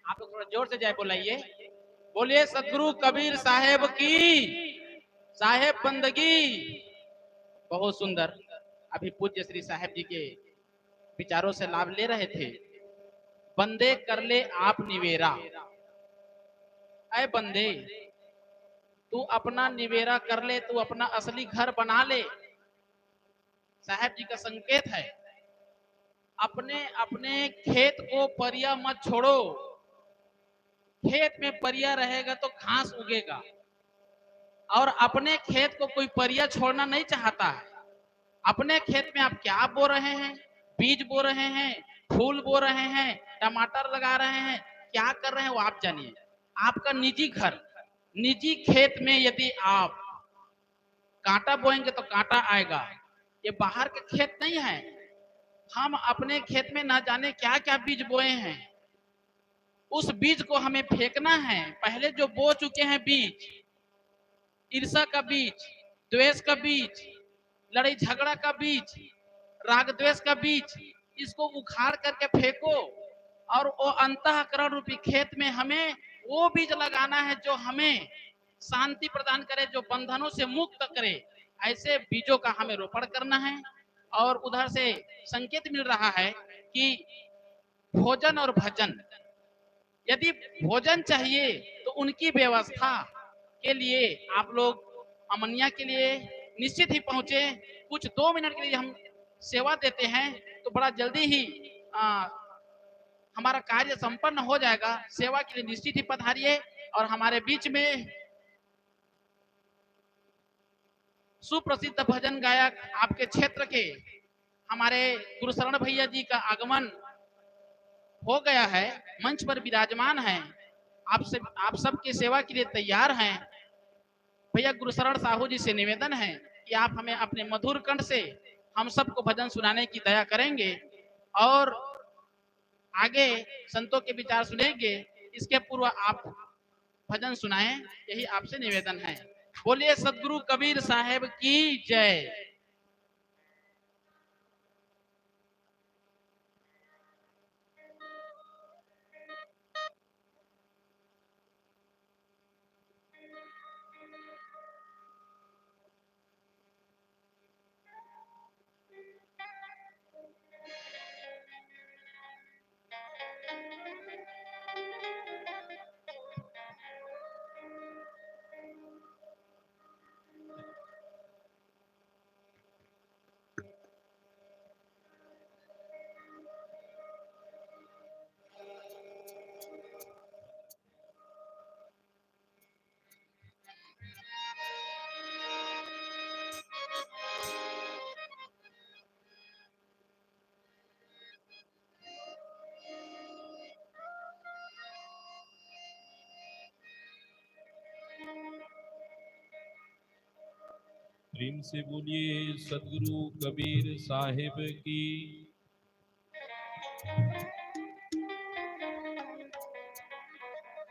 आप लोग थोड़ा जोर से जय बोलाइए। बोलिए सदगुरु कबीर साहेब की, साहेब बंदगी। बहुत सुंदर। अभी पूज्य श्री साहेब जी के विचारों से लाभ ले रहे थे। बंदे कर ले आप निवेरा। अय बंदे, तू अपना निवेरा कर ले, तू अपना असली घर बना ले। साहेब जी का संकेत है, अपने अपने खेत को परिया मत छोड़ो। खेत में परिया रहेगा तो घास उगेगा, और अपने खेत को कोई परिया छोड़ना नहीं चाहता है। अपने खेत में आप क्या बो रहे हैं? बीज बो रहे हैं, फूल बो रहे हैं, टमाटर लगा रहे हैं, क्या कर रहे हैं वो आप जानिए। आपका निजी घर, निजी खेत में यदि आप कांटा बोएंगे तो कांटा आएगा। ये बाहर के खेत नहीं है। हम अपने खेत में ना जाने क्या क्या बीज बोए हैं, उस बीज को हमें फेंकना है। पहले जो बो चुके हैं बीज, ईर्ष्या का बीज, द्वेष का बीज, लड़ाई झगड़ा का बीज, राग द्वेष का बीज, इसको उखाड़ करके फेंको, और वो अंतःकरण रूपी खेत में हमें वो बीज लगाना है जो हमें शांति प्रदान करे, जो बंधनों से मुक्त करे। ऐसे बीजों का हमें रोपण करना है। और उधर से संकेत मिल रहा है कि भोजन और भजन, यदि भोजन चाहिए तो उनकी व्यवस्था के लिए आप लोग अमनिया के लिए निश्चित ही पहुंचे। कुछ 2 मिनट के लिए हम सेवा देते हैं तो बड़ा जल्दी ही हमारा कार्य संपन्न हो जाएगा। सेवा के लिए निश्चित ही पधारिए। और हमारे बीच में सुप्रसिद्ध भजन गायक आपके क्षेत्र के हमारे गुरुशरण भैया जी का आगमन हो गया है, मंच पर विराजमान हैं। आप सबकी सेवा के लिए तैयार हैं। भैया गुरुशरण साहू जी से निवेदन है कि आप हमें अपने मधुर कंठ से हम सबको भजन सुनाने की दया करेंगे, और आगे संतों के विचार सुनेंगे। इसके पूर्व आप भजन सुनाएं, यही आपसे निवेदन है। बोलिए सदगुरु कबीर साहेब की जय। प्रेम से बोलिए सदगुरु कबीर साहिब की।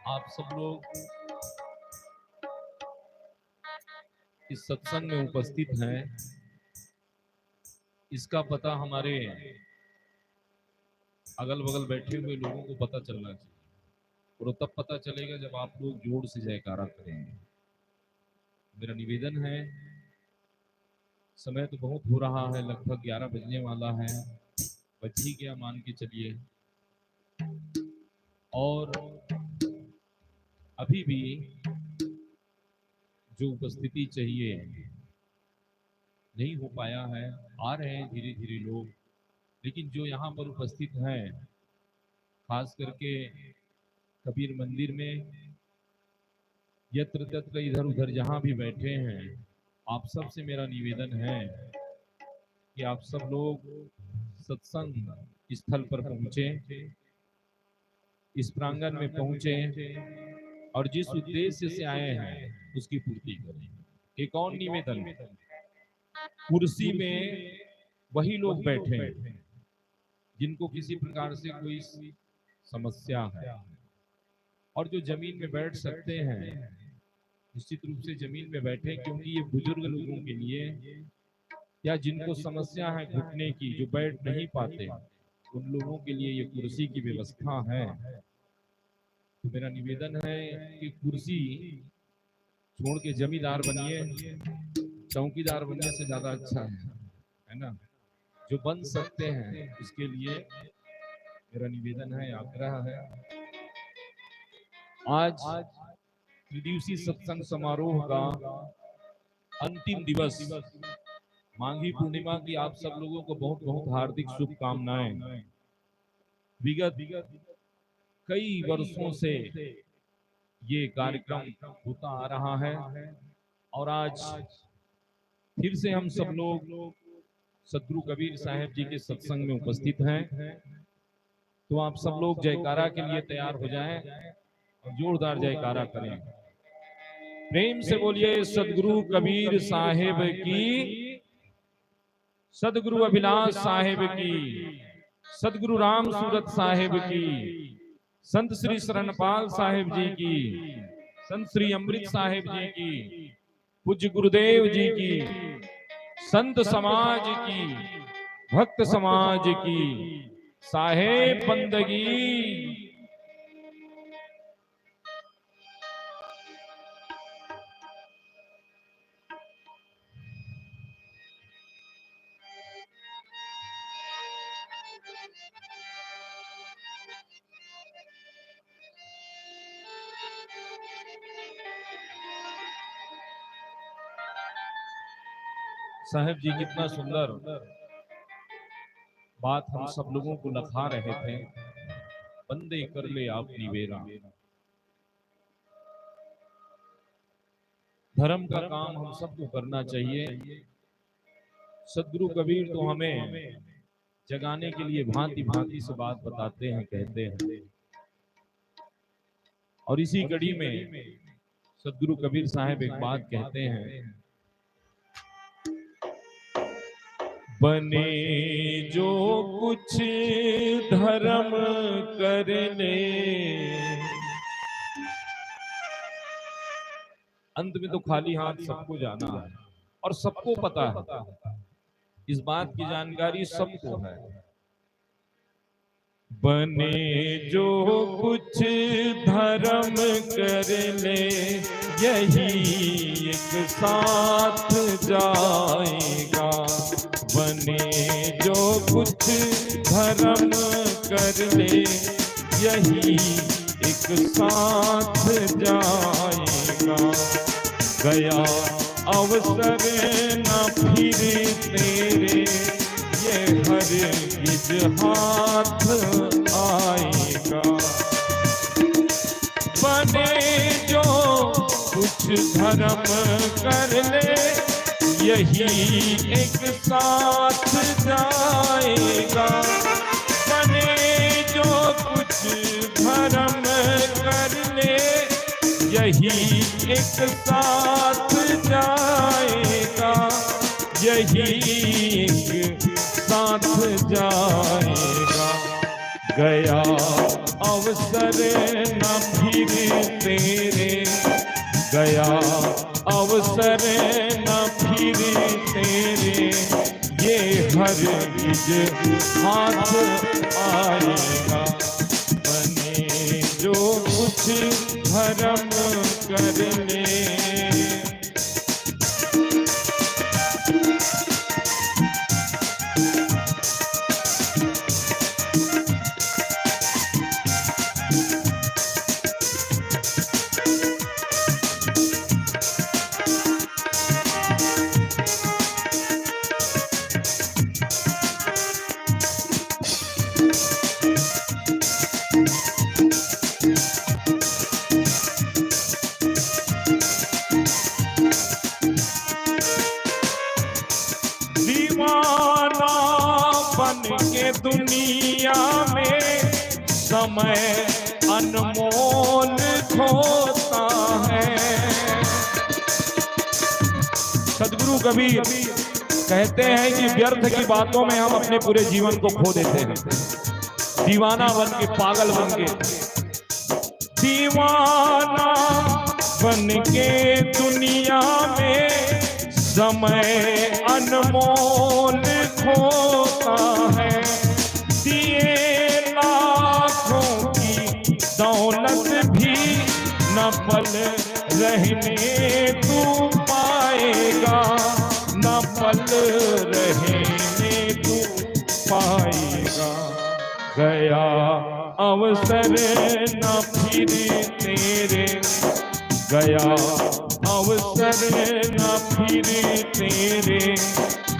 आप सब लोग इस सत्संग में उपस्थित हैं, इसका पता हमारे अगल बगल बैठे हुए लोगों को पता चलना चाहिए, और तब पता चलेगा जब आप लोग जोर से जयकारा करेंगे। मेरा निवेदन है, समय तो बहुत हो रहा है, लगभग 11 बजने वाला है, बज ही गया मान के चलिए। और अभी भी जो उपस्थिति चाहिए नहीं हो पाया है। आ रहे हैं धीरे धीरे लोग, लेकिन जो यहाँ पर उपस्थित हैं, खास करके कबीर मंदिर में यत्र तत्र इधर उधर जहाँ भी बैठे हैं, आप सब से मेरा निवेदन है कि आप सब लोग सत्संग स्थल पर पहुँचे, इस प्रांगण में पहुँचे, और जिस उद्देश्य से आए हैं उसकी पूर्ति करें। एक और निवेदन, कुर्सी में वही लोग बैठे हैं जिनको किसी प्रकार से कोई समस्या है, और जो जमीन में बैठ सकते हैं निश्चित रूप से जमीन में बैठे, क्योंकि ये बुजुर्ग लोगों के लिए या जिनको समस्या है घुटने की, जो बैठ नहीं पाते, उन लोगों के लिए ये कुर्सी की व्यवस्था है। तो मेरा निवेदन है कि कुर्सी छोड़ के जमींदार बनिए, चौकीदार बनने से ज्यादा अच्छा है ना। जो बन सकते हैं उसके लिए मेरा निवेदन है, आग्रह है। आज त्रिदिवसीय सत्संग समारोह का अंतिम दिवस, माघी पूर्णिमा की आप सब लोगों को बहुत बहुत हार्दिक शुभकामनाएं। विगत कई वर्षों से ये कार्यक्रम होता आ रहा है और आज फिर से हम सब लोग सदगुरु कबीर साहब जी के सत्संग में उपस्थित हैं। तो आप सब लोग जयकारा के लिए तैयार हो जाएं और जोरदार जयकारा करें। प्रेम से बोलिए सदगुरु कबीर साहेब की, सदगुरु अभिलाष साहेब की, सदगुरु राम सूरत साहेब की, संत श्री शरणपाल साहेब जी की, संत श्री अमृत साहेब जी की, पूज्य गुरुदेव जी की, संत समाज की, भक्त समाज की, साहेब बंदगी। साहब जी कितना सुंदर बात हम सब लोगों को लखा रहे थे, बंदे कर ले आप निवेरा। धर्म का काम हम सबको करना चाहिए। सदगुरु कबीर तो हमें जगाने के लिए भांति भांति से बात बताते हैं, कहते हैं। और इसी कड़ी में सदगुरु कबीर साहब एक बात कहते हैं, बने जो कुछ धर्म करने। अंत में तो खाली हाथ सबको जाना है और सबको पता है, इस बात की जानकारी सबको है। बने जो कुछ धर्म करने, यही एक साथ जाएगा। बने जो कुछ धर्म कर ले, यही एक साथ जाएगा। गया अवसर न फिर तेरे, ये हरगिज हाथ आएगा। बने जो कुछ धर्म कर ले, यही एक साथ जाएगा। बने जो कुछ धर्म कर ले, यही एक साथ जाएगा। यही एक साथ जाएगा। गया अवसर न फिर तेरे, गया अवसर न फिर तेरे, ये हरगिज हाथ आएगा। बने जो कुछ धर्म कर ले। दुनिया में समय अनमोल होता है। सदगुरु कबीर कहते हैं कि व्यर्थ की बातों में हम अपने पूरे जीवन को खो देते हैं। दीवाना बन के, पागल बन के, दीवाना बन के दुनिया में समय अनमोल होता है। दिए लाखों की दौलत भी न पल रहने तू पाएगा, न पल रहने तू पाएगा। गया अवसर न फिर तेरे, गया अवसर न फिर तेरे,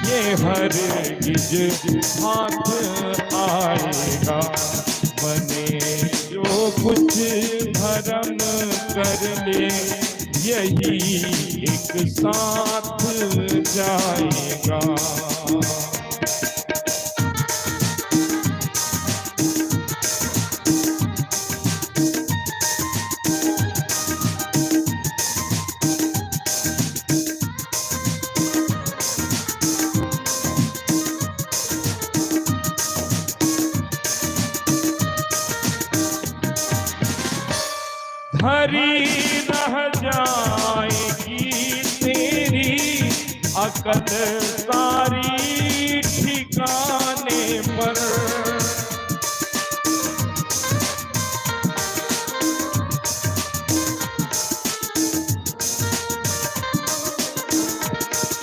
ये हरगिज हाथ आएगा। बने जो कुछ भरम कर ले, यही एक साथ जाएगा। धरी रह जाएगी तेरी अकल सारी ठिकाने पर।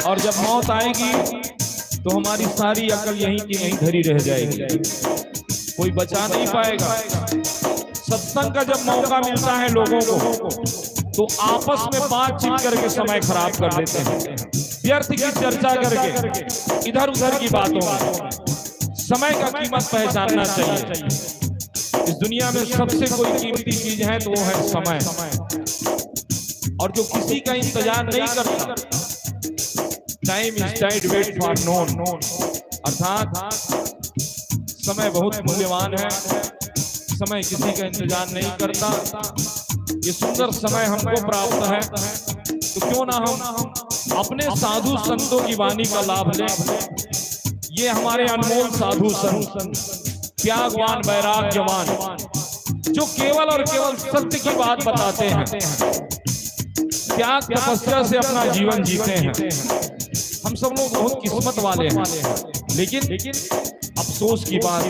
और जब मौत आएगी तो हमारी सारी अकल यहीं की यहीं धरी रह जाएगी, कोई बचा नहीं पाएगा। सत्संग का जब मौका मिलता है लोगों को तो आपस में बातचीत करके समय खराब कर देते हैं, व्यर्थ की चर्चा करके इधर उधर की बातों में। समय का कीमत पहचानना चाहिए। इस दुनिया में सबसे कोई कीमती चीज है तो वो है समय, और जो किसी का इंतजार नहीं करता, time is tide wait for none, अर्थात समय बहुत मूल्यवान है, समय किसी का इंतजार नहीं करता। ये सुंदर समय हमको प्राप्त है तो क्यों ना हम अपने साधु संतों की वाणी का लाभ लें। ये हमारे अनमोल साधु संत, त्यागवान वैराग्यवान, जो केवल और केवल सत्य की बात बताते हैं, त्याग तपस्या से अपना जीवन जीते हैं। हम सब लोग बहुत किस्मत वाले हैं, लेकिन अफसोस की बात,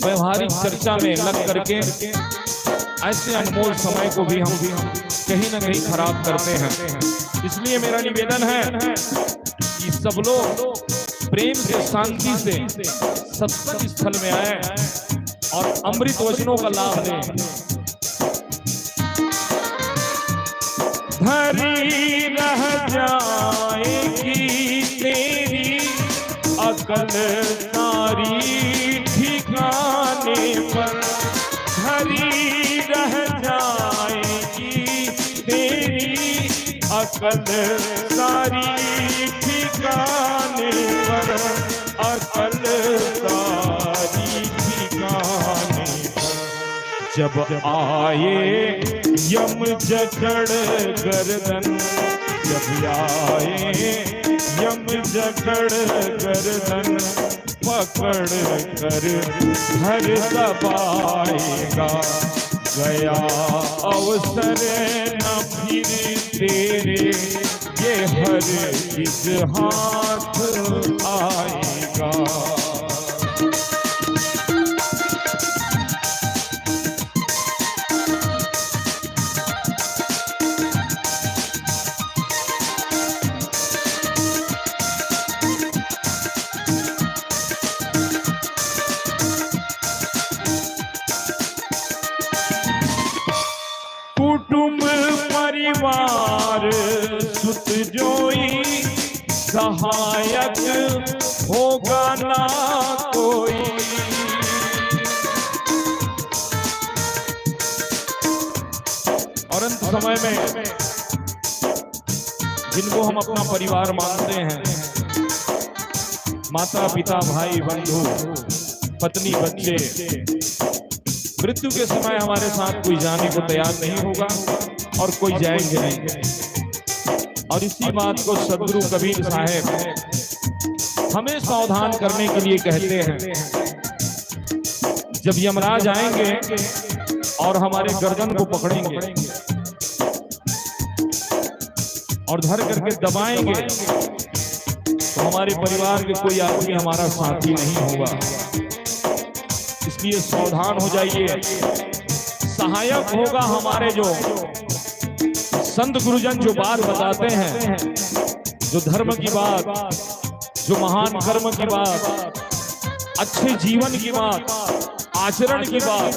व्यवहारिक चर्चा में लग करके ऐसे अनमोल समय को भी हम कहीं ना कहीं खराब करते हैं। इसलिए मेरा निवेदन है कि सब लोग प्रेम से, शांति से सत्संग स्थल में आए और अमृत वचनों का लाभ लें। धरी रह जाएगी तेरी अकल सारी ठिकाने पर, धरी रह जाएगी तेरी अकल सारी ठिकाने पर, अकल सारी ठिकाने पर। जब आए यम जकड़ गर्दन, जब आए यम जकड़ गर्दन, पकड़ कर घर दबाएगा। गया अवसर न फिर तेरे, ये हरगिज हाथ आएगा। कुटुंब परिवार सुत जोई, सहायक होगा ना कोई। और अंत समय में जिनको हम अपना परिवार मानते हैं, माता पिता भाई बंधु पत्नी बच्चे, मृत्यु के समय हमारे साथ कोई जाने को तैयार नहीं होगा और कोई जाएंगे नहीं। और इसी बात को सदगुरु कबीर साहब हमें सावधान करने के लिए कहते हैं। जब यमराज आएंगे और हमारे गर्दन को पकड़ेंगे और धर करके दबाएंगे तो हमारे परिवार के कोई आदमी हमारा साथी नहीं होगा। इसलिए सावधान हो जाइए, सहायक होगा हमारे जो संत गुरुजन जो बात बताते हैं, जो धर्म की बात, जो महान कर्म की बात, अच्छे जीवन की बात, आचरण की बात,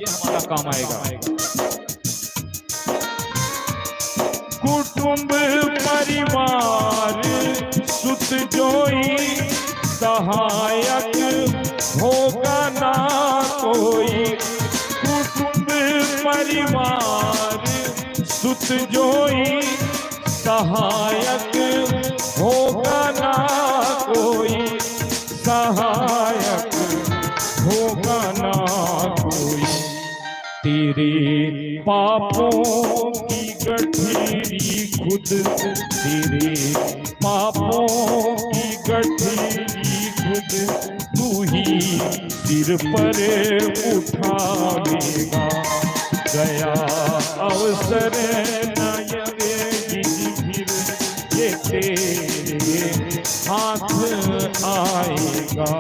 ये हमारा काम आएगा। कुटुंब परिवार सुत जोई सहायक होगा ना कोई। कुटुंब परिवार सुत जोई सहायक होगा ना कोई, सहायक होगा ना कोई। तेरे पापों की गठरी खुद, तेरे पापों की गठरी खुद तू ही सिर पर उठावेगा। गया अवसर न आएगी फिर ये तेरे हाथ आएगा।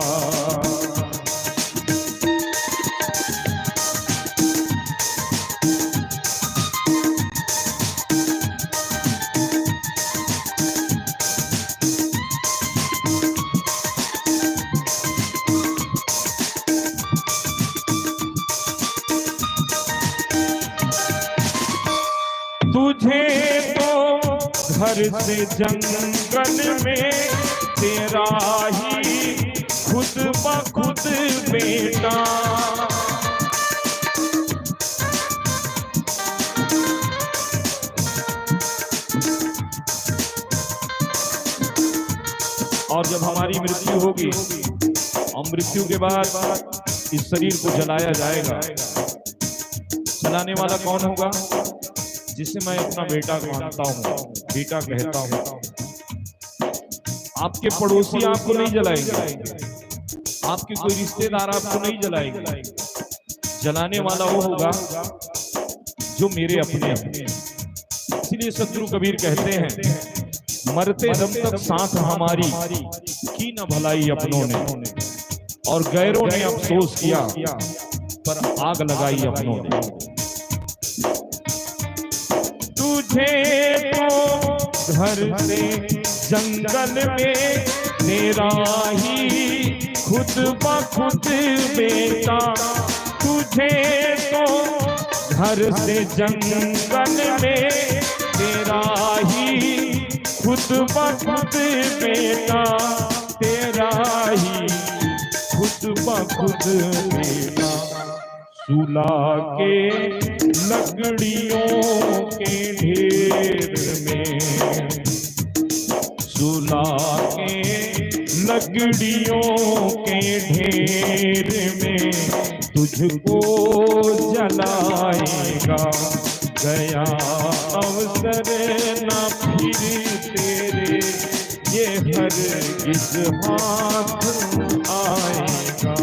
तुझे तो घर से जंगल में तेरा ही खुद ब खुद बेटा। और जब हमारी मृत्यु होगी और मृत्यु के बाद इस शरीर को जलाया जाएगा, जलाने वाला कौन होगा? जिसे मैं अपना बेटा मानता हूँ, बेटा कहता हूँ। आपके पड़ोसी आपको नहीं जलाएंगे, आपके कोई रिश्तेदार आपको नहीं जलाएंगे। जलाने वाला वो होगा जो मेरे अपने अपने। इसलिए सतगुरु कबीर कहते हैं, मरते दम तक साथ हमारी की न भलाई अपनों ने, और गैरों ने अफसोस किया पर आग लगाई अपनों ने। तुझे तो घर से जंगल में तेरा ही खुद ब खुद बेटा। तुझे तो घर से जंगल में तेरा ही खुद ब खुद बेटा, तेरा ही खुद ब खुद बेटा। सुला के लकड़ियों के ढेर में, सुला के लकड़ियों के ढेर में तुझको जलाएगा। गया अवसर न फिर तेरे ये हरगिज़ हाथ आएगा।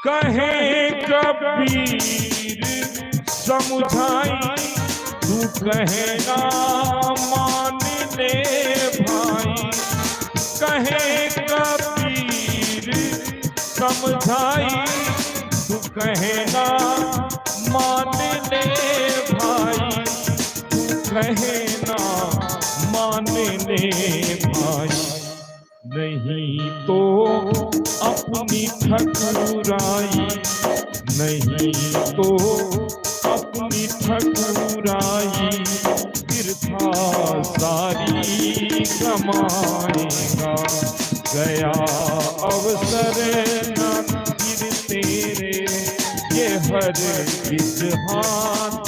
कहे कबीर समझाई, तू कहना मान ले भाई। कहे कबीर समझाई, तू कहना मान ले भाई। तू कहना मान ले भाई, नहीं तो अपनी ठकुराई, नहीं तो अपनी ठकुराई बिरथा सारी कमाएगा। गया अवसर न फिर तेरे ये हरगिज़ हाथ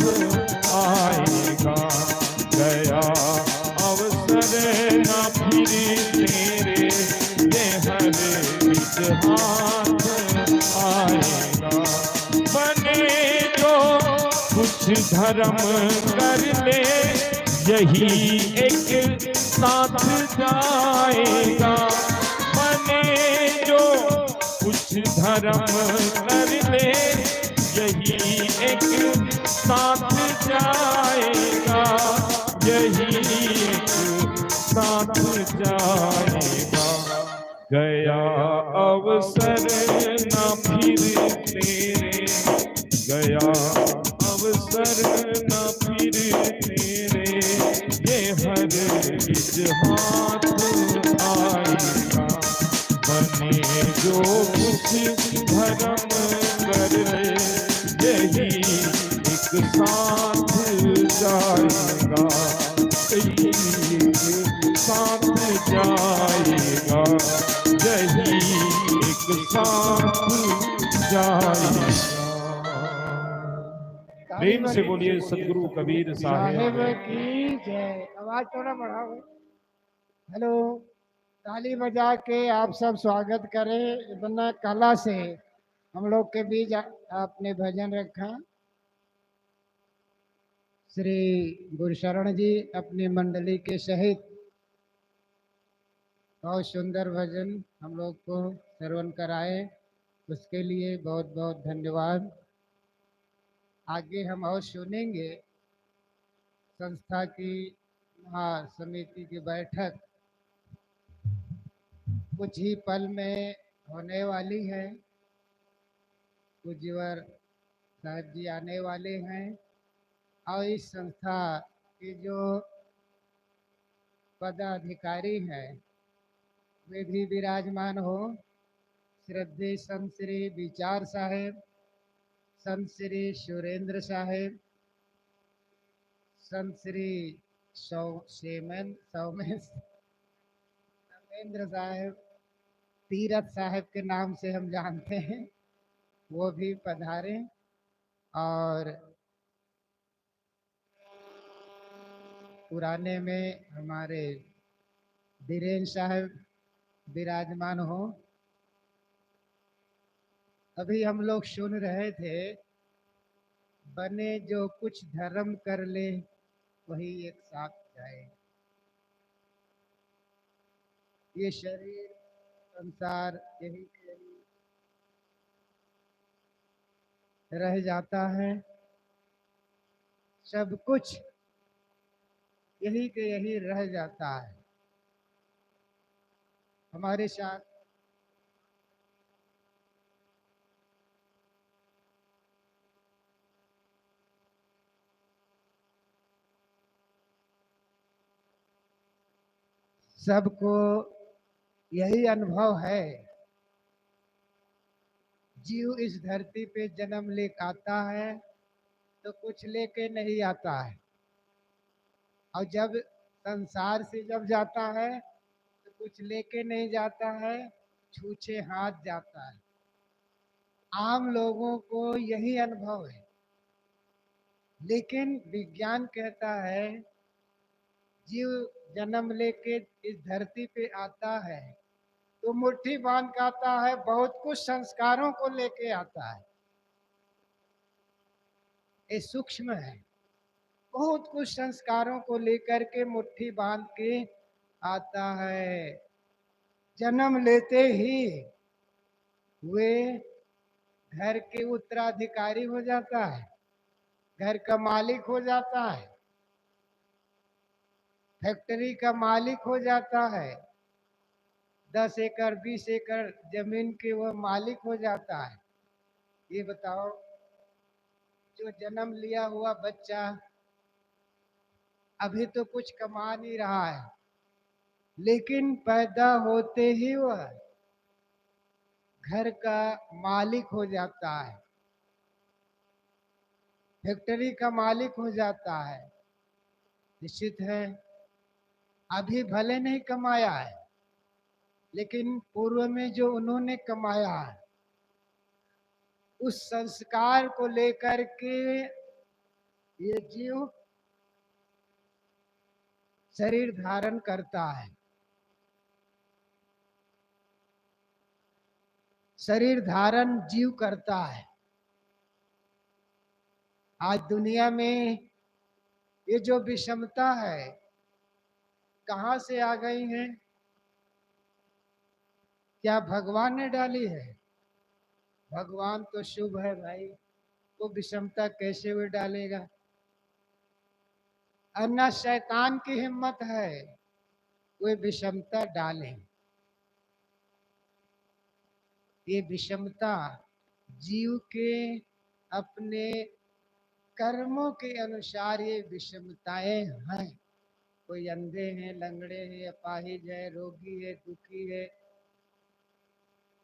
आएगा। गया अवसर न फिर तेरे ये हरगिज़ हाथ आएगा। बने जो कुछ धर्म कर ले, यही एक साथ जाएगा। बने जो कुछ धर्म कर ले, यही एक साथ जाएगा, यही एक साथ जाएगा। गया अवसर न फिर तेरे, गया अवसर न फिर तेरे, ये हर हाथ आएगा। बने जो कुछ धर्म कर ले, यही एक साथ जाएगा, यही एक साथ जाएगा, यही एक साथ जाएगा। प्रेम से बोलिए सदगुरु कबीर साहेब की जय। आवाज थोड़ा बढ़ाओ। हेलो, ताली बजा के आप सब स्वागत करें। इतना कला से हम लोग के बीच आपने भजन रखा। श्री गुरुशरण जी अपनी मंडली के सहित बहुत सुंदर भजन हम लोग को श्रवण कराए, उसके लिए बहुत बहुत धन्यवाद। आगे हम और सुनेंगे। संस्था की महासमिति की बैठक कुछ ही पल में होने वाली है। पूज्यवर साहब जी आने वाले हैं और इस संस्था के जो पदाधिकारी हैं वे भी विराजमान हो। श्रद्धेय संत श्री विचार साहेब, संत श्री सुरेंद्र साहेब, संत श्री सौमेंद्र साहेब, तीरथ साहेब के नाम से हम जानते हैं, वो भी पधारे। और पुराने में हमारे धीरेन्द्र साहब विराजमान हो। अभी हम लोग सुन रहे थे, बने जो कुछ धर्म कर ले, वही एक साथ जाए। ये शरीर संसार यही रह जाता है, सब कुछ यही के यही रह जाता है। हमारे साथ सबको यही अनुभव है। जीव इस धरती पे जन्म ले आता है तो कुछ लेके नहीं आता है, और जब संसार से जब जाता है तो कुछ लेके नहीं जाता है, छूछे हाथ जाता है। आम लोगों को यही अनुभव है, लेकिन विज्ञान कहता है जीव जन्म लेके इस धरती पे आता है तो मुट्ठी बांध के आता है, बहुत कुछ संस्कारों को लेके आता है। ये सूक्ष्म है, बहुत कुछ संस्कारों को लेकर के मुट्ठी बांध के आता है। जन्म लेते ही वे घर के उत्तराधिकारी हो जाता है, घर का मालिक हो जाता है, फैक्ट्री का मालिक हो जाता है, 10 एकड़ 20 एकड़ जमीन के वह मालिक हो जाता है। ये बताओ, जो जन्म लिया हुआ बच्चा अभी तो कुछ कमा नहीं रहा है, लेकिन पैदा होते ही वह घर का मालिक हो जाता है, फैक्ट्री का मालिक हो जाता है। निश्चित है अभी भले नहीं कमाया है, लेकिन पूर्व में जो उन्होंने कमाया है उस संस्कार को लेकर के ये जीव शरीर धारण करता है। शरीर धारण जीव करता है। आज दुनिया में ये जो विषमता है कहाँ से आ गई है? क्या भगवान ने डाली है? भगवान तो शुभ है भाई, वो विषमता कैसे वो डालेगा? और न शैतान की हिम्मत है वे विषमता डाले। ये विषमता जीव के अपने कर्मों के अनुसार ये विषमताएं हैं। कोई अंधे हैं, लंगड़े हैं, अपाहिज है, रोगी है, दुखी है।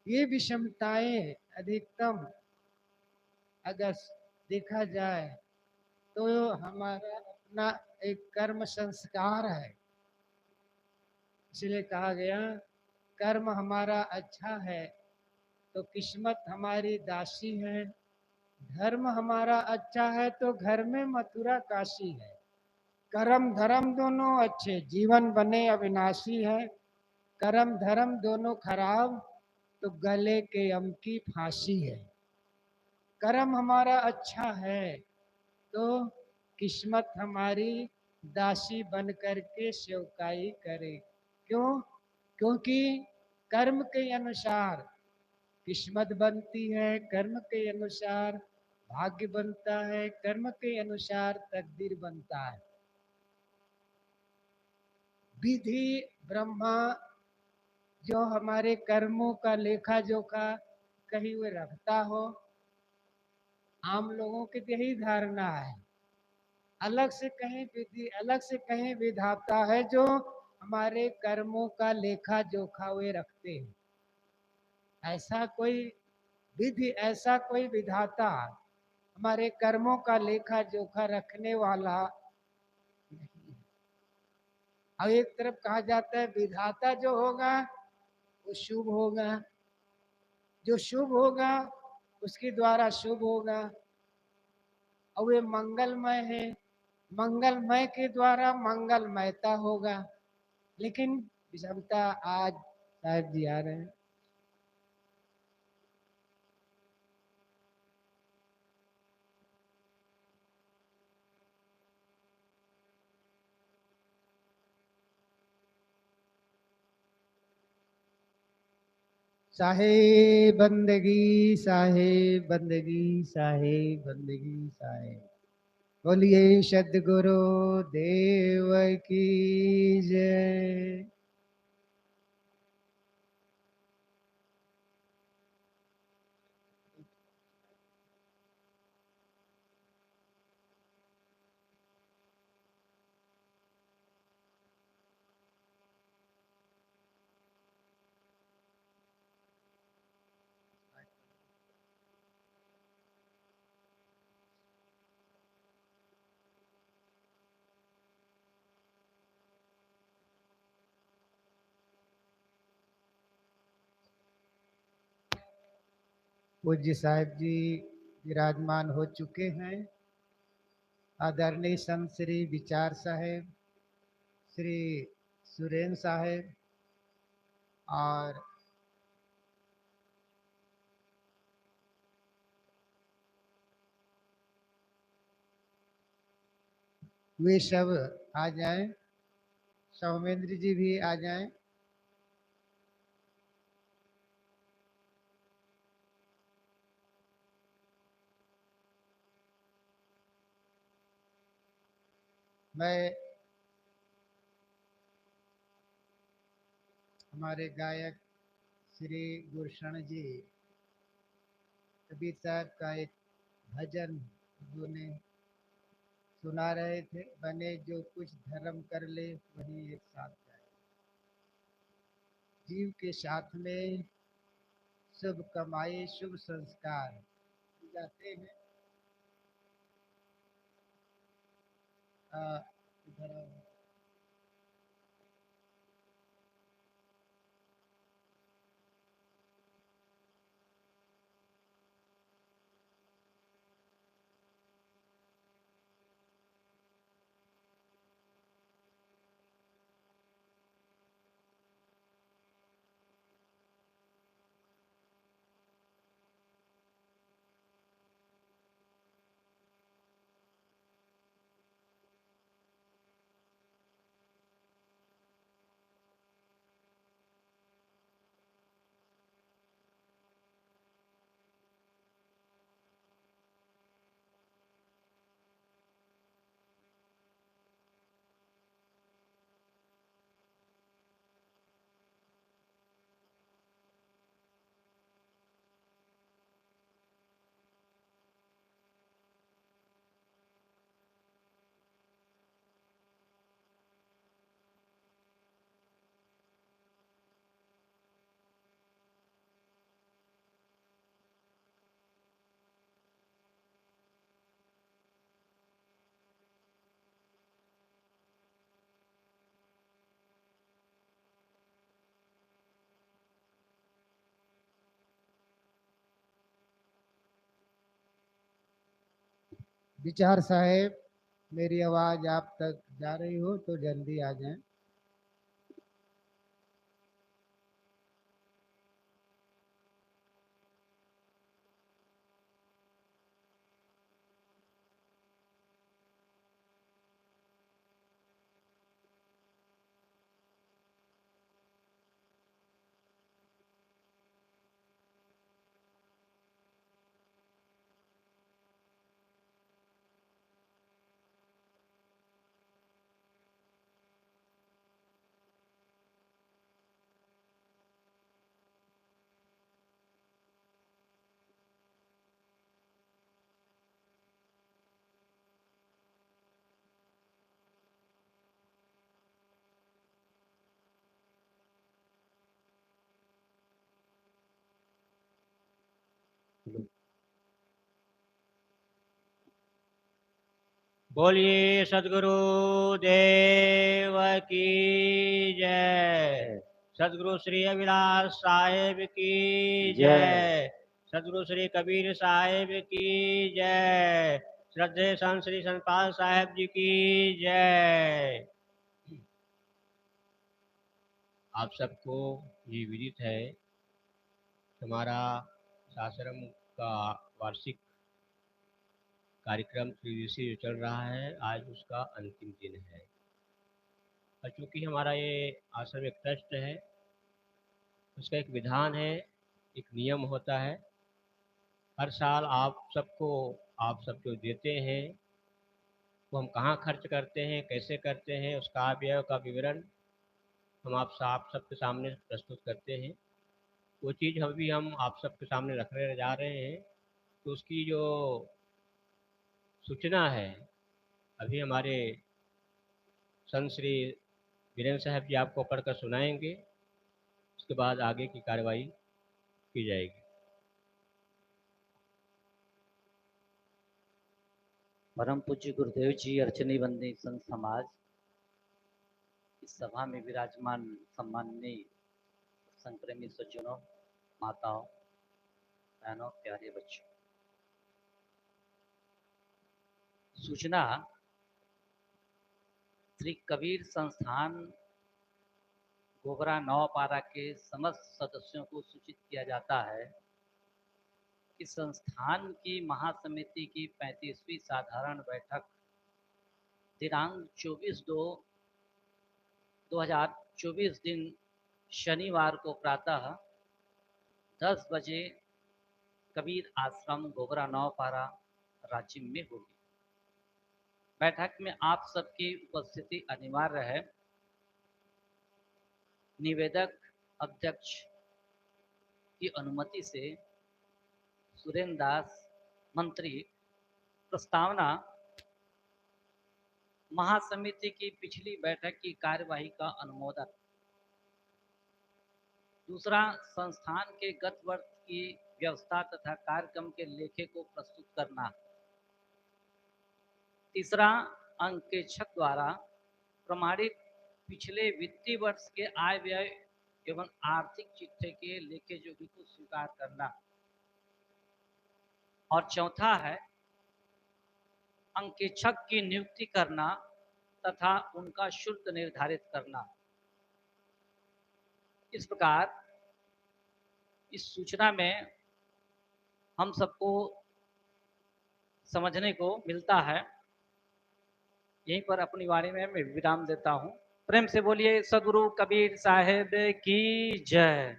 ये विषमताएं अधिकतम अगर देखा जाए तो हमारा अपना एक कर्म संस्कार है। इसलिए कहा गया कर्म हमारा अच्छा है तो किस्मत हमारी दासी है, धर्म हमारा अच्छा है तो घर में मथुरा काशी है। कर्म धर्म दोनों अच्छे जीवन बने अविनाशी है, कर्म धर्म दोनों खराब तो गले के अम की फांसी है। कर्म हमारा अच्छा है तो किस्मत हमारी दासी बन करके सेवकाई करे। क्यों? क्योंकि कर्म के अनुसार किस्मत बनती है, कर्म के अनुसार भाग्य बनता है, कर्म के अनुसार तकदीर बनता है। विधि ब्रह्मा जो हमारे कर्मों का लेखा जोखा कहीं वो रखता हो, आम लोगों की यही धारणा है। अलग से कहीं विधि, अलग से कहीं विधाता है जो हमारे कर्मों का लेखा जोखा वे रखते हैं। ऐसा कोई विधि, ऐसा कोई विधाता हमारे कर्मों का लेखा जोखा रखने वाला नहीं। और एक तरफ कहा जाता है विधाता जो होगा वो शुभ होगा, जो शुभ होगा उसके द्वारा शुभ होगा, और वे मंगलमय है, मंगलमय के द्वारा मंगलमयता होगा। लेकिन विषमता आज साहब जी आ रहे हैं। साहेब बंदगी, साहेब बंदगी, साहेब बंदगी, साहेब। बोलिए सदगुरु देव की जय। पूज्य साहिब जी विराजमान हो चुके हैं। आदरणीय संत श्री विचार साहेब, श्री सुरेन साहेब और वे सब आ जाएं। सौमेंद्र जी भी आ जाएं। मैं हमारे गायक श्री गुरशरण जी कबीर साहब का एक भजन उन्होंने सुना रहे थे, बने जो कुछ धर्म कर ले वही एक साथ जाए। जीव के साथ में शुभ कमाई, शुभ संस्कार जाते हैं। इधर आओ। विचार साहेब, मेरी आवाज आप तक जा रही हो तो जल्दी आ जाएं। बोलिए सदगुरु देव की जय। सदगुरु श्री अविनाश साहेब की जय। सदगुरु श्री कबीर साहेब की जय। श्रद्धेय संत श्री संतपाल साहेब जी की जय। आप सबको ये विदित है, हमारा आश्रम का वार्षिक कार्यक्रम त्रिदिवसीय जो चल रहा है, आज उसका अंतिम दिन है। और चूँकि हमारा ये आश्रम एक ट्रस्ट है, उसका एक विधान है, एक नियम होता है। हर साल आप सब जो देते हैं, वो हम कहाँ खर्च करते हैं, कैसे करते हैं, उसका व्यय का विवरण हम आप सबके सामने प्रस्तुत करते हैं। वो चीज़ हम आप सबके सामने रखने जा रहे हैं। तो उसकी जो सूचना है, अभी हमारे संत श्री वीरेंद्र साहब जी आपको पढ़कर सुनाएंगे। उसके बाद आगे की कार्रवाई की जाएगी। परम पूज्य गुरुदेव जी, अर्चनी बंदी संत समाज, इस सभा में विराजमान सम्माननीय संप्रेमी सज्जनों, माताओं, बहनों, प्यारे बच्चों, सूचना श्री कबीर संस्थान गोबरा नौपारा के समस्त सदस्यों को सूचित किया जाता है कि संस्थान की महासमिति की 35वीं साधारण बैठक दिनांक 24/2/2024 दिन शनिवार को प्रातः 10 बजे कबीर आश्रम गोबरा नौपारा रांची में होगी। बैठक में आप सबकी उपस्थिति अनिवार्य है। निवेदक अध्यक्ष की अनुमति से सुरेंद्र दास मंत्री प्रस्तावना महासमिति की पिछली बैठक की कार्यवाही का अनुमोदन। दूसरा, संस्थान के गत वर्ष की व्यवस्था तथा कार्यक्रम के लेखे को प्रस्तुत करना। तीसरा, अंकेक्षक द्वारा प्रमाणित पिछले वित्तीय वर्ष के आय व्यय एवं आर्थिक चिट्ठे के लेखे जोखी को स्वीकार करना। और चौथा है अंकेक्षक की नियुक्ति करना तथा उनका शुल्क निर्धारित करना। इस प्रकार इस सूचना में हम सबको समझने को मिलता है। यहीं पर अपनी वाणी में मैं विराम देता हूं। प्रेम से बोलिए सदगुरु कबीर साहेब की जय।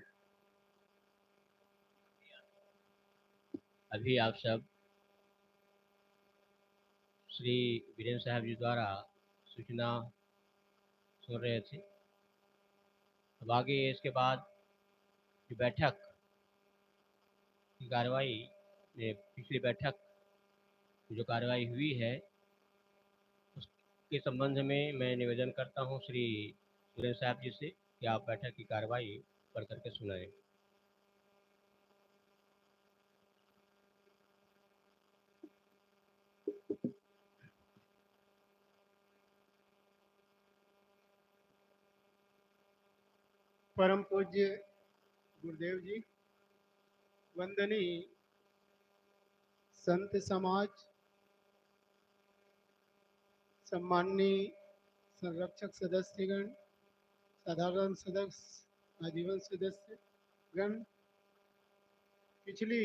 अभी आप सब श्री वीरेंद्र साहब जी द्वारा सूचना सुन रहे थे। अब आगे इसके बाद की बैठक की कार्रवाई, पिछली बैठक जो कार्रवाई हुई है, उसके संबंध में मैं निवेदन करता हूं श्री सुरेंद्र साहब जी से कि आप बैठक की कार्रवाई पढ़ करके सुनाएं। परम पूज्य गुरुदेव जी, वंदनीय संत समाज, सम्माननीय संरक्षक सदस्यगण, साधारण सदस्य, आजीवन सदस्यगण, पिछली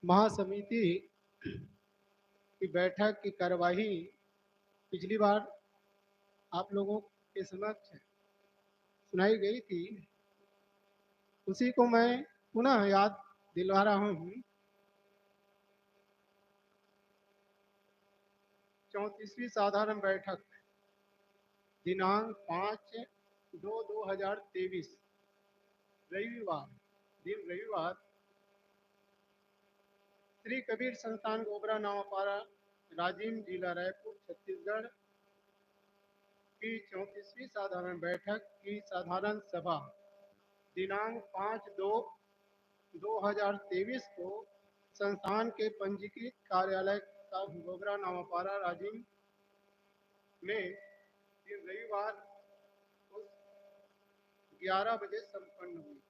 महासमिति की बैठक की कार्यवाही पिछली बार आप लोगों के समक्ष सुनाई गई थी, उसी को मैं पुनः याद दिलवा रहा हूँ। 34वीं साधारण बैठक दिनांक 5/2/2023 रविवार, दिन रविवार, श्री कबीर संस्थान गोबरा नावापारा, राजिम, जिला रायपुर, छत्तीसगढ़ की 34वीं साधारण बैठक की साधारण सभा दिनांक 5/2/2023 को संस्थान के पंजीकृत कार्यालय का गोबरा नावापारा, राजिम में दिन रविवार 11 बजे संपन्न हुई।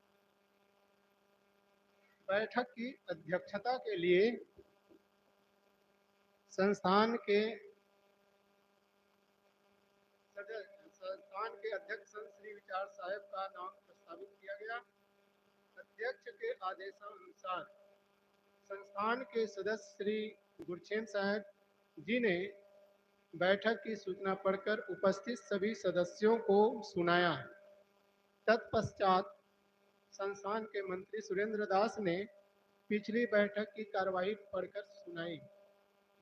बैठक की अध्यक्षता के लिए संस्थान के अध्यक्ष श्री विचार साहब का नाम प्रस्तावित किया गया। अध्यक्ष के आदेशानुसार संस्थान के सदस्य श्री गुरचेन साहब जी ने बैठक की सूचना पढ़कर उपस्थित सभी सदस्यों को सुनाया। तत्पश्चात संस्थान के मंत्री सुरेंद्र दास ने पिछली बैठक की कार्यवाही पढ़कर सुनाई,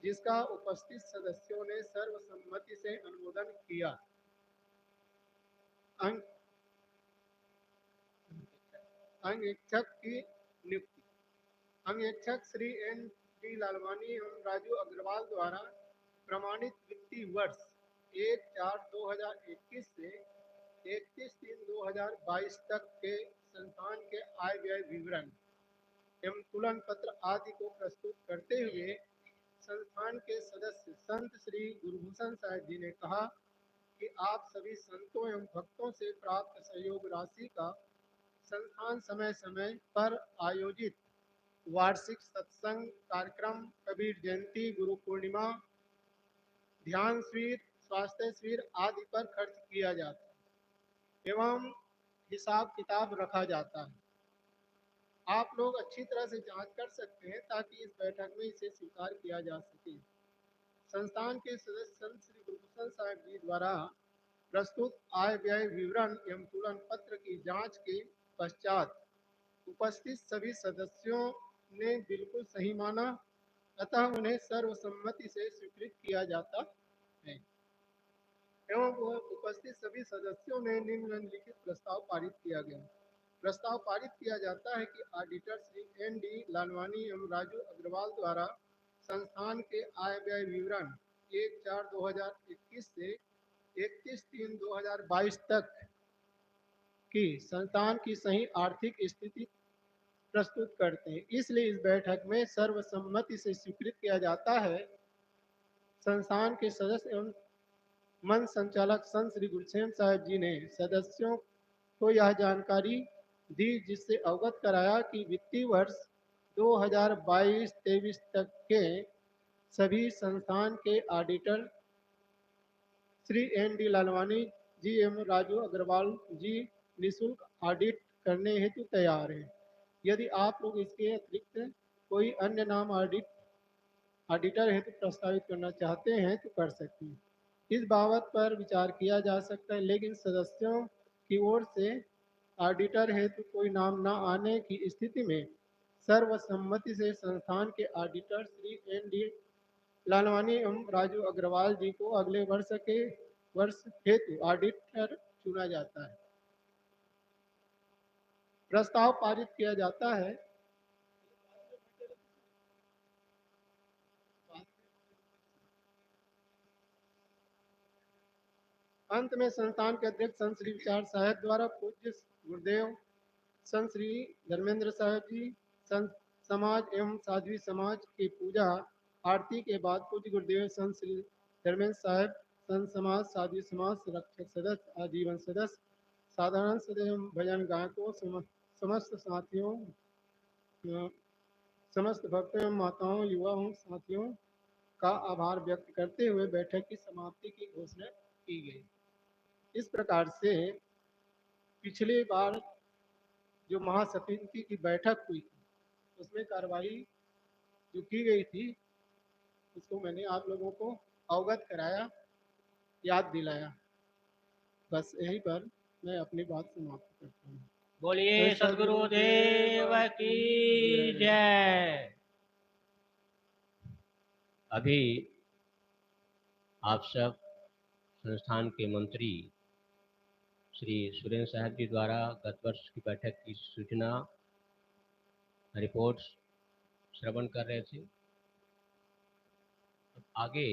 जिसका उपस्थित सदस्यों ने सर्वसम्मति से अनुमोदन किया। अंगीक्षक की नियुक्ति। अंगीक्षक श्री N.D. लालवानी एवं राजू अग्रवाल द्वारा प्रमाणित वित्तीय वर्ष 1/4/2021 से 31/3/2022 तक के संस्थान के आय व्यय विवरण एवं तुलन पत्र आदि को प्रस्तुत करते हुए संस्थान के सदस्य संत श्री गुरुभूषण साहब जी ने कहा कि आप सभी संतों एवं भक्तों से प्राप्त सहयोग राशि का संस्थान समय समय पर आयोजित वार्षिक सत्संग कार्यक्रम, कबीर जयंती, गुरु पूर्णिमा, ध्यान शिविर, स्वास्थ्य शिविर आदि पर खर्च किया जाता है एवं हिसाब किताब रखा जाता है। आप लोग अच्छी तरह से जांच कर सकते हैं ताकि इस बैठक में इसे स्वीकार किया जा सके। संस्थान के सदस्य संत श्री गुरुभूषण साहब जी द्वारा प्रस्तुत आय व्यय विवरण एवं तुलन पत्र की जांच के पश्चात उपस्थित सभी सदस्यों ने बिल्कुल सही माना, अतः उन्हें सर्वसम्मति से स्वीकृत किया जाता है एवं उपस्थित सभी सदस्यों ने निम्नलिखित प्रस्ताव पारित किया गया। प्रस्ताव पारित किया जाता है कि ऑडिटर श्री N.D. लालवानी एवं राजू अग्रवाल द्वारा संस्थान के आय व्यय विवरण 1/4/2021 से 31/3/2022 तक की संस्थान की सही आर्थिक स्थिति प्रस्तुत करते हैं। इसलिए इस बैठक में सर्वसम्मति से स्वीकृत किया जाता है। संस्थान के सदस्य एवं मंच संचालक संत श्री गुरचेन साहब जी ने सदस्यों को यह जानकारी दी, जिससे अवगत कराया कि वित्तीय वर्ष 2022-23 तक के सभी संस्थान के ऑडिटर श्री N.D. लालवानी जी एवं राजू अग्रवाल जी निःशुल्क ऑडिट करने हेतु तैयार हैं। यदि आप लोग इसके अतिरिक्त कोई अन्य नाम ऑडिटर हेतु प्रस्तावित करना चाहते हैं तो कर सकते हैं। इस बाबत पर विचार किया जा सकता है, लेकिन सदस्यों की ओर से ऑडिटर हेतु कोई नाम न आने की स्थिति में सर्वसम्मति से संस्थान के ऑडिटर श्री N.D. लालवानी एवं राजू अग्रवाल जी को अगले वर्ष हेतु ऑडिटर चुना जाता है। प्रस्ताव पारित किया जाता है। अंत में संस्थान के अध्यक्ष संत श्री विचार साहब द्वारा पूज्य गुरुदेव संत श्री धर्मेंद्र साहब जी, संत समाज एवं साध्वी समाज की पूजा आरती के बाद पूज्य गुरुदेव संत श्री धर्मेंद्र साहब, संत समाज, साध्वी समाज, संरक्षक सदस्य, आजीवन सदस्य, साधारण सदस्य एवं भजन गायकों, समस्त साथियों, समस्त भक्तों एवं माताओं, युवाओं, साथियों का आभार व्यक्त करते हुए बैठक की समाप्ति की घोषणा की गई। इस प्रकार से पिछली बार जो महासमिति की बैठक हुई थी उसमें कार्रवाई जो की गई थी उसको मैंने आप लोगों को अवगत कराया, याद दिलाया। बस यहीं पर मैं अपनी बात समाप्त करता हूँ। बोलिए सदगुरुदेव की जय। अभी आप सब संस्थान के मंत्री श्री सुरेंद्र साहब जी द्वारा गत वर्ष की बैठक की सूचना रिपोर्ट्स श्रवण कर रहे थे। अब आगे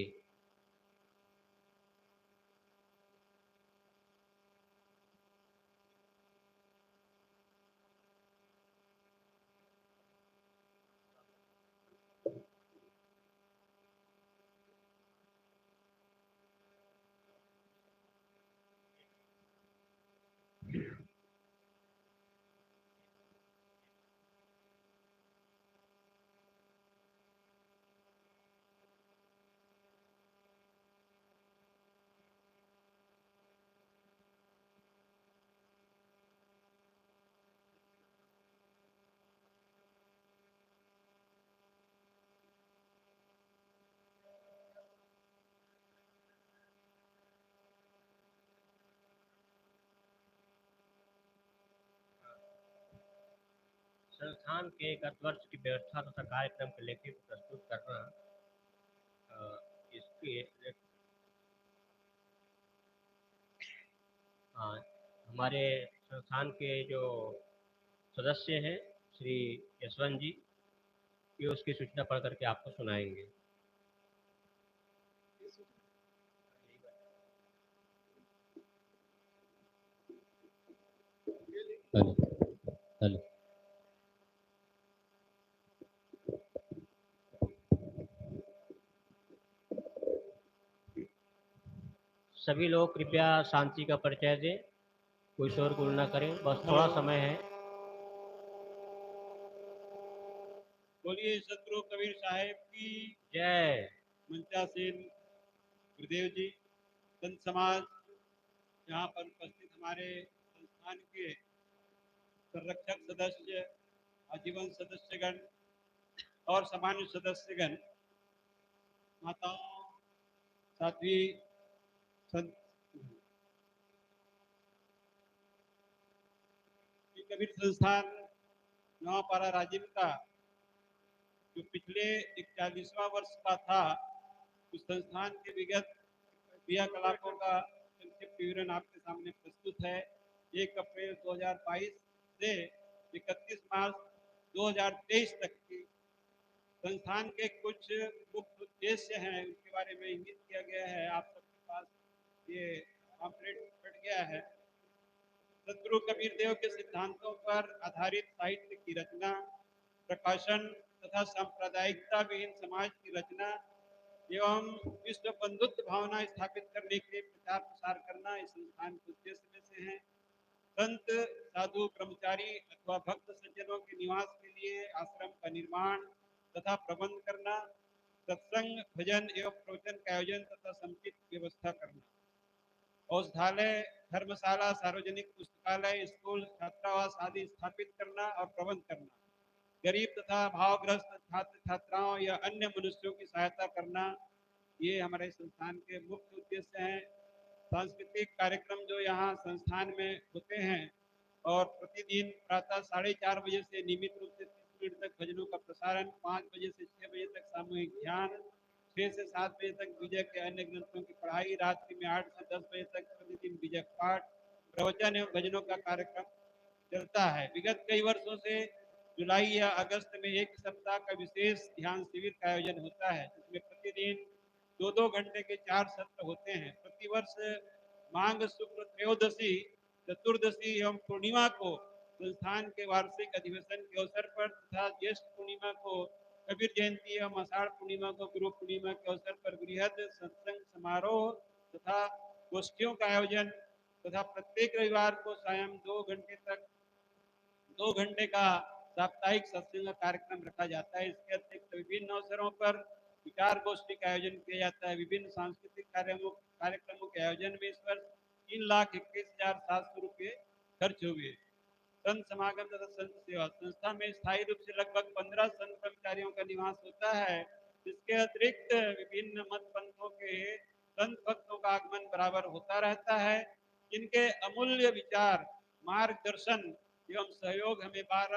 संस्थान के गत वर्ष की व्यवस्था तथा कार्यक्रम के लेखी को प्रस्तुत करना, इसके हमारे संस्थान के जो सदस्य हैं श्री यशवंत जी, ये उसकी सूचना पढ़ करके आपको सुनाएंगे। Hello hello. सभी लोग कृपया शांति का परिचय दें, कोई शोरगुल ना करें, बस थोड़ा समय है। बोलिए सतगुरु कबीर साहेब की जय। मंचासीन गुरुदेव जी, संत समाज, यहाँ पर उपस्थित हमारे संस्थान के संरक्षक सदस्य, आजीवन सदस्यगण और सामान्य सदस्यगण, माताओं, साध्वी संत कबीर संस्थान नवापारा राजीव का जो पिछले 41वां वर्ष का था, उस संस्थान के विगत क्रियाकलापों का संक्षिप्त विवरण आपके सामने प्रस्तुत है। 1 अप्रैल 2022 से 31 मार्च 2023 तक की संस्थान के कुछ मुख्य उद्देश्य हैं, उनके बारे में इंगित किया गया है। आप सबके पास ये पॉम्फलेट पड़ गया है। सदगुरु कबीर देव के सिद्धांतों पर आधारित साहित्य की रचना, प्रकाशन तथा सांप्रदायिकता विहीन समाज की रचना एवं विश्व बंधुत्व भावना स्थापित करने के लिए प्रचार प्रसार करना इस संस्थान के उद्देश्य में से है। संत, साधु, ब्रह्मचारी अथवा भक्त सज्जनों के निवास के लिए आश्रम का निर्माण तथा प्रबंध करना, सत्संग, भजन एवं प्रवचन का आयोजन तथा समुचित व्यवस्था करना, औषधालय, धर्मशाला, सार्वजनिक पुस्तकालय, स्कूल, छात्रावास आदि स्थापित करना और प्रबंध करना, गरीब तथा भावग्रस्त छात्र छात्राओं या अन्य मनुष्यों की सहायता करना, ये हमारे संस्थान के मुख्य उद्देश्य हैं। सांस्कृतिक कार्यक्रम जो यहाँ संस्थान में होते हैं और प्रतिदिन प्रातः 4:30 बजे से नियमित रूप से 30 मिनट तक भजनों का प्रसारण, 5 बजे से 6 बजे तक सामूहिक ध्यान, 6 से 7 बजे तक विजय के अन्य ग्रंथों की पढ़ाई, रात्रि में 8 से 10 बजे तक प्रतिदिन विजय पाठ, प्रवचन एवं भजनों का कार्यक्रम चलता है। विगत कई वर्षों से जुलाई या अगस्त में एक सप्ताह का विशेष ध्यान शिविर का आयोजन होता है, जिसमें प्रतिदिन 2-2 घंटे के 4 सत्र होते हैं। प्रतिवर्ष माघ शुक्ल त्रयोदशी, चतुर्दशी एवं पूर्णिमा को संस्थान के वार्षिक अधिवेशन के अवसर पर तथा ज्येष्ठ पूर्णिमा को कबीर जयंती एवं आषाढ़ पूर्णिमा को गुरु पूर्णिमा के अवसर पर बृहद सत्संग समारोह तथा गोष्ठियों का आयोजन तथा प्रत्येक रविवार को सायं 2 घंटे का साप्ताहिक सत्संग कार्यक्रम रखा जाता है। इसके अतिरिक्त विभिन्न अवसरों पर विचार गोष्ठी का आयोजन किया जाता है। विभिन्न सांस्कृतिक कार्यक्रमों के आयोजन में इस वर्ष 3,21,700 रुपये खर्च हुए। संत समागम तथा संत सेवा संस्था में स्थायी रूप से लगभग 15 संत कर्मचारियों का निवास होता है। इसके अतिरिक्त विभिन्न मत पंथों के संत भक्तों का आगमन बराबर होता रहता है, जिनके अमूल्य विचार, मार्गदर्शन एवं सहयोग हमें बार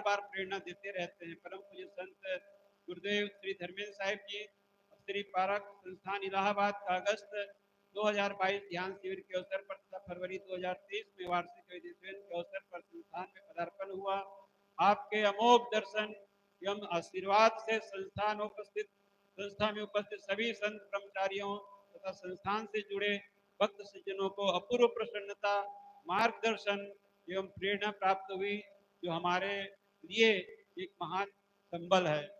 बार प्रेरणा देते रहते हैं। परम पूज्य संत गुरुदेव श्री धर्मेंद्र साहिब जी श्री पारक संस्थान इलाहाबाद का अगस्त 2022 ध्यान शिविर के अवसर पर तथा फरवरी 2023 में वार्षिक अधिवेशन के अवसर पर संस्थान में पदार्पण हुआ। आपके अमोघ दर्शन एवं आशीर्वाद से संस्था में उपस्थित सभी संत कर्मचारियों तथा संस्थान से जुड़े भक्त सज्जनों को अपूर्व प्रसन्नता, मार्गदर्शन एवं प्रेरणा प्राप्त हुई, जो हमारे लिए एक महान संबल है।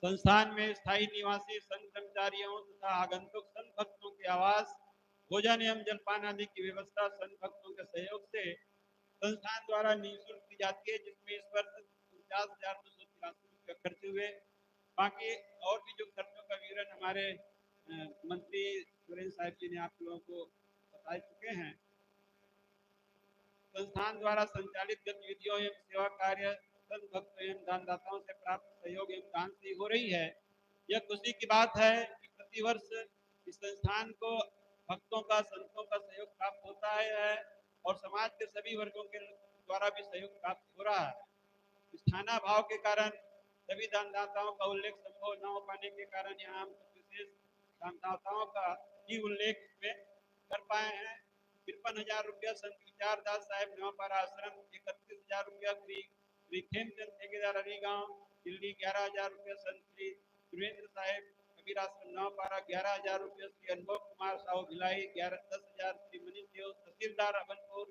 संस्थान में स्थायी निवासी संत कर्मचारियों तथा आगंतुक संत भक्तों के आवास, भोजन एवं जलपान आदि की व्यवस्था संत भक्तों के सहयोग से संस्थान द्वारा निःशुल्क की जाती है, जिसमें इस वर्ष 49,283 रुपये खर्च हुए। बाकी और भी जो खर्चों का विवरण हमारे मंत्री सुरेंद्र साहिब जी ने आप लोगों को बता चुके हैं। संस्थान द्वारा संचालित गतिविधियों एवं सेवा कार्य संत भक्तों एवं दानदाताओं से प्राप्त सहयोग एवं दान से हो रही है। यह खुशी की बात है कि प्रतिवर्ष इस संस्थान को भक्तों का, संतों का सहयोग प्राप्त होता है और समाज के सभी वर्गों के द्वारा भी सहयोग प्राप्त हो रहा है। स्थाना भाव के कारण सभी दानदाताओं का उल्लेख संभव न हो पाने के कारण यहाँ हम विशेष दानदाताओं का ही उल्लेख में कर पाए हैं। 53,000 रुपया संत विचारदास साहेब नवापारा आश्रम, 31,000 रुपया श्री खेमचंद ठेकेदार अलीगांव दिल्ली, 11,000 रुपया संत श्री सुरेंद्र साहेब कबीर आश्रम नवापारा, 11,000 रुपया श्री अनुभव कुमार साहू भिलाई, 10,000 श्री मनीष देव तहसीलदार अभनपुर,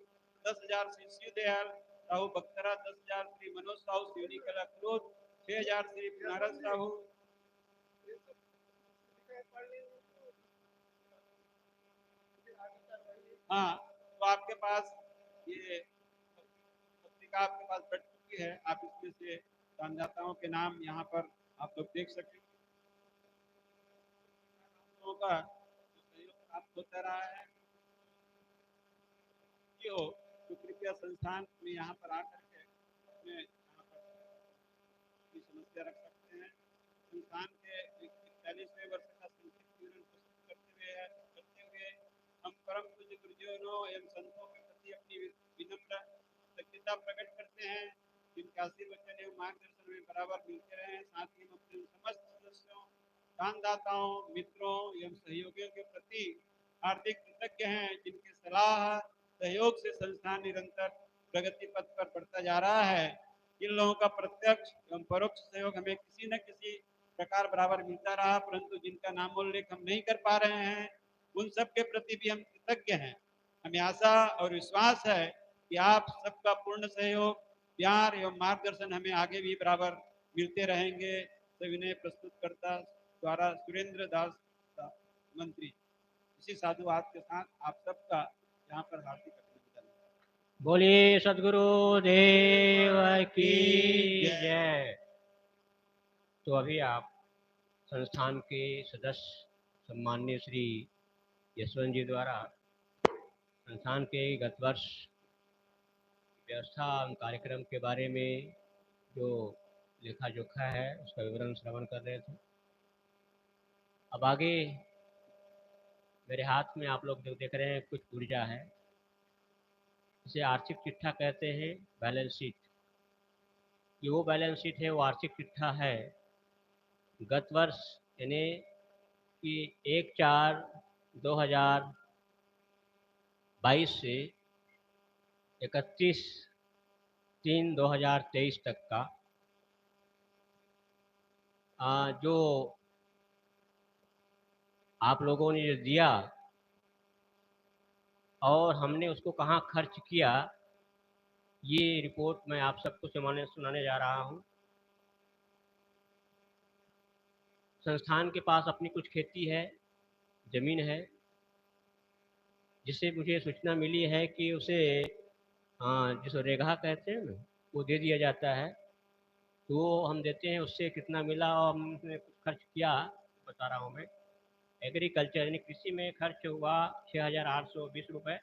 10,000 श्री शिवदयाल साहू बख्तरा, 10,000 श्री मनोज साहू सिवनी कला क्रोध, 6,000 श्री बनारस साहू। हाँ, तो आपके पास ये पत्रिका आपके पास बैठ चुकी है, आप इसमें से दानदाताओं के नाम यहाँ पर आप लोग देख सकते हैं। का सहयोग प्राप्त होता रहा है, हो तो कृपया संस्थान में यहाँ पर आकर के अपने यहाँ पर समस्या रख सकते हैं। संस्थान के 41वें वर्ष का संक्षिप्त विवरण प्रस्तुत करते हुए हम परम पूज्य गुरुजनों एवं संतों के प्रति अपनी विनम्र कृतज्ञता प्रकट करते हैं, जिनके आशीर्वचन एवं मार्गदर्शन में बराबर मिलते रहे। साथ ही हम अपने समस्त सदस्यों, दानदाताओं, मित्रों एवं सहयोगियों के प्रति हार्दिक कृतज्ञ हैं, जिनके सलाह सहयोग से संस्थान निरंतर प्रगति पथ पर बढ़ता जा रहा है। इन लोगों का प्रत्यक्ष एवं परोक्ष सहयोग हमें किसी न किसी प्रकार बराबर मिलता रहा, परंतु जिनका नामोल्लेख हम नहीं कर पा रहे हैं, उन सब के प्रति भी हम कृतज्ञ हैं। हमें आशा और विश्वास है कि आप सबका पूर्ण सहयोग, प्यार एवं मार्गदर्शन हमें आगे भी बराबर मिलते रहेंगे। सविनय प्रस्तुतकर्ता द्वारा सुरेंद्र दास मंत्री। इसी साधुवाद के साथ आप सबका यहाँ पर हार्दिक अभिनंदन। बोलिए सदगुरु देव की जय। तो अभी आप संस्थान के सदस्य सम्माननीय श्री यशवंत जी द्वारा संस्थान के गत वर्ष व्यवस्था कार्यक्रम के बारे में जो लेखा जोखा है उसका विवरण श्रवण कर रहे थे। अब आगे मेरे हाथ में आप लोग जो देख रहे हैं कुछ ऊर्जा है, इसे आर्थिक चिट्ठा कहते हैं, बैलेंस शीट। ये वो बैलेंस शीट है, वो आर्थिक चिट्ठा है गत वर्ष यानी कि 1/4/2022 से 31/3/2023 तक का जो आप लोगों ने जो दिया और हमने उसको कहाँ खर्च किया, ये रिपोर्ट मैं आप सबको सुनाने जा रहा हूँ। संस्थान के पास अपनी कुछ खेती है, ज़मीन है, जिससे मुझे सूचना मिली है कि उसे हाँ, जिसको रेगहा कहते हैं ना, वो दे दिया जाता है। तो वो हम देते हैं, उससे कितना मिला और हमने कुछ खर्च किया, बता रहा हूँ मैं। एग्रीकल्चर यानी कृषि में खर्च हुआ 6,820 रुपये।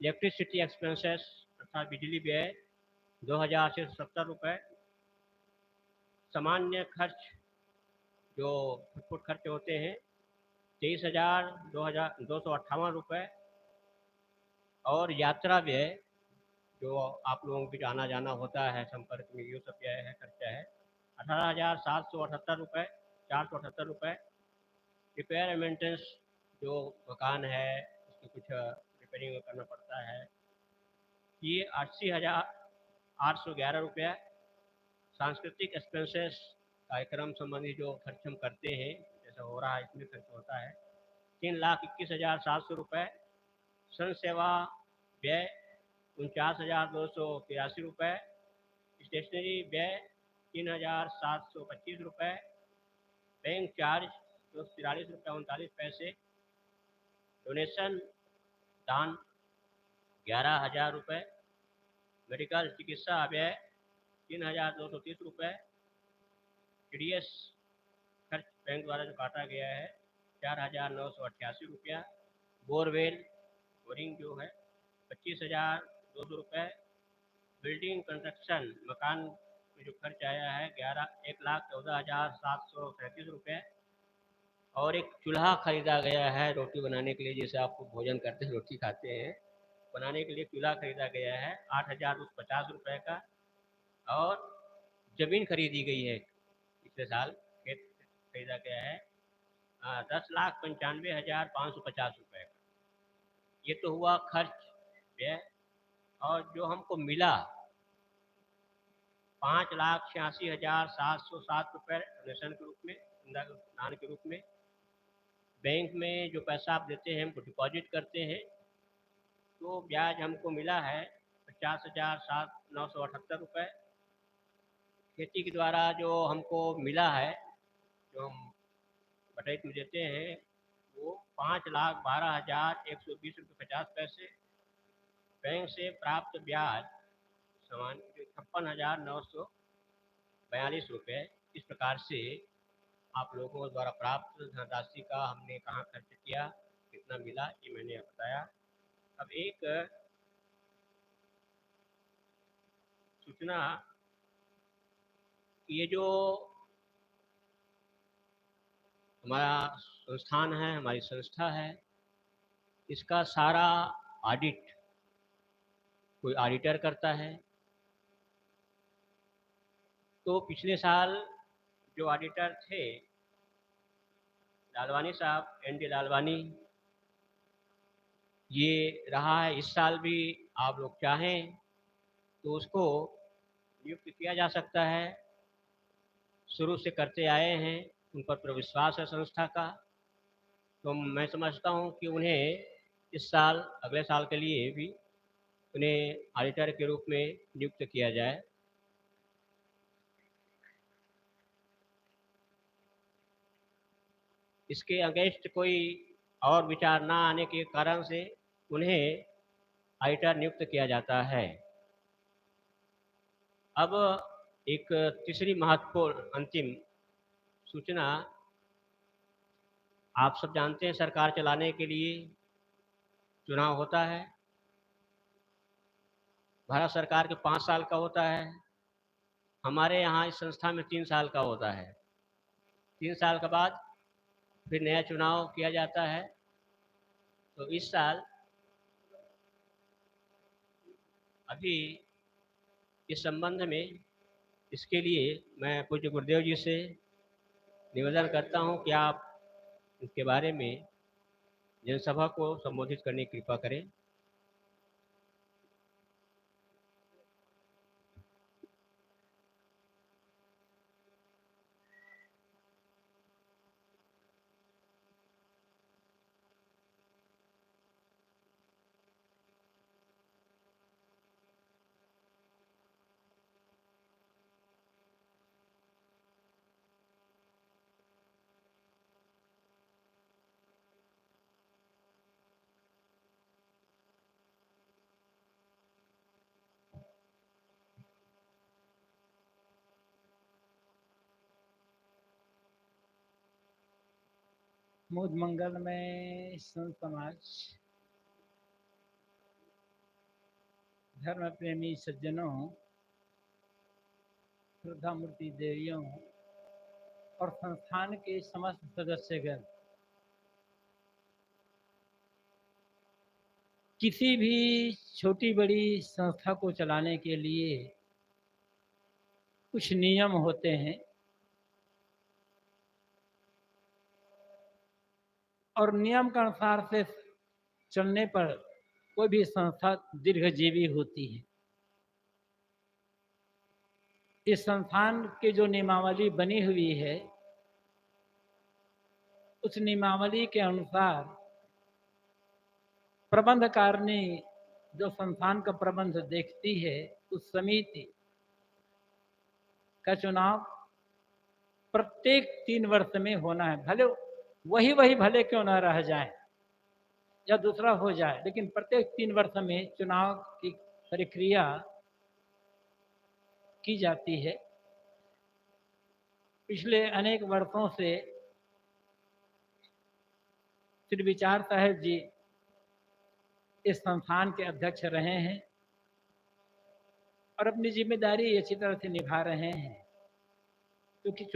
इलेक्ट्रिसिटी एक्सपेंसेस अर्थात बिजली व्यय 2,670 रुपये। सामान्य खर्च जो फुटफुट खर्च होते हैं 23,258 रुपये। और यात्रा व्यय जो आप लोगों के आना जाना होता है संपर्क में, ये सब व्यय है, खर्चा है 18,778 रुपये, 478 रुपये। रिपेयर एंड मेंटेनेंस जो मकान है उसकी कुछ रिपेयरिंग करना पड़ता है, ये 80,811 रुपया। सांस्कृतिक एक्सपेंसेस कार्यक्रम संबंधी जो खर्च हम करते हैं, जैसा हो रहा है इसमें खर्च होता है 3,21,700 रुपये। सन सेवा व्यय 49,283 रुपये। स्टेशनरी व्यय 3,725 रुपये। बैंक चार्ज 243 रुपये 39 पैसे। डोनेशन दान 11,000 रुपये। मेडिकल चिकित्सा व्यय 3,230 रुपये। TDS खर्च बैंक द्वारा जो काटा गया है 4,988 रुपया। बोरवेल बोरिंग जो है 25,200 रुपये। बिल्डिंग कंस्ट्रक्शन मकान में जो खर्च आया है 1,14,737 रुपये। और एक चूल्हा खरीदा गया है रोटी बनाने के लिए, जैसे आप भोजन करते हैं, रोटी खाते हैं, बनाने के लिए चूल्हा खरीदा गया है 8,250 रुपये का। और ज़मीन खरीदी गई है, पिछले साल खेत खरीदा गया है 10,95,550 रुपये का। ये तो हुआ खर्च व्यय। और जो हमको मिला 5,86,707 रुपये डोनेशन के रूप में, दान के रूप में। बैंक में जो पैसा आप देते हैं, हमको डिपॉजिट करते हैं, तो ब्याज हमको मिला है 50,978 रुपये। खेती के द्वारा जो हमको मिला है, जो हम बटाई में देते हैं, वो 5,12,120 रुपये 50 पैसे। बैंक से प्राप्त ब्याज समान 56,942 रुपये। इस प्रकार से आप लोगों द्वारा प्राप्त धनराशि का हमने कहाँ खर्च किया, कितना मिला, ये मैंने बताया। अब एक सूचना, ये जो हमारा संस्थान है, हमारी संस्था है, इसका सारा ऑडिट कोई ऑडिटर करता है। तो पिछले साल जो ऑडिटर थे लालवानी साहब, ND लालवानी, ये रहा है। इस साल भी आप लोग चाहें तो उसको नियुक्त किया जा सकता है। शुरू से करते आए हैं, उन पर पूरा विश्वास है संस्था का। तो मैं समझता हूँ कि उन्हें इस साल, अगले साल के लिए भी उन्हें ऑडिटर के रूप में नियुक्त किया जाए। इसके अगेंस्ट कोई और विचार ना आने के कारण से उन्हें ऑडिटर नियुक्त किया जाता है। अब एक तीसरी महत्वपूर्ण अंतिम सूचना, आप सब जानते हैं सरकार चलाने के लिए चुनाव होता है। भारत सरकार के 5 साल का होता है, हमारे यहाँ इस संस्था में 3 साल का होता है। 3 साल के बाद फिर नया चुनाव किया जाता है। तो इस साल अभी इस संबंध में, इसके लिए मैं पूज्य गुरुदेव जी से निवेदन करता हूं कि आप इसके बारे में जनसभा को संबोधित करने की कृपा करें। मुद मंगल में संत समाज, धर्म प्रेमी सज्जनों, श्रद्धा मूर्ति देवियों और संस्थान के समस्त सदस्यगण, किसी भी छोटी बड़ी संस्था को चलाने के लिए कुछ नियम होते हैं और नियम के अनुसार से चलने पर कोई भी संस्था दीर्घजीवी होती है। इस संस्थान की जो नियमावली बनी हुई है, उस नियमावली के अनुसार प्रबंधकारिणी जो संस्थान का प्रबंध देखती है, उस समिति का चुनाव प्रत्येक 3 वर्ष में होना है। भले वही भले क्यों न रह जाए या दूसरा हो जाए, लेकिन प्रत्येक 3 वर्ष में चुनाव की प्रक्रिया की जाती है। पिछले अनेक वर्षों से श्री विचार साहेब जी इस संस्थान के अध्यक्ष रहे हैं और अपनी जिम्मेदारी अच्छी तरह से निभा रहे हैं, क्योंकि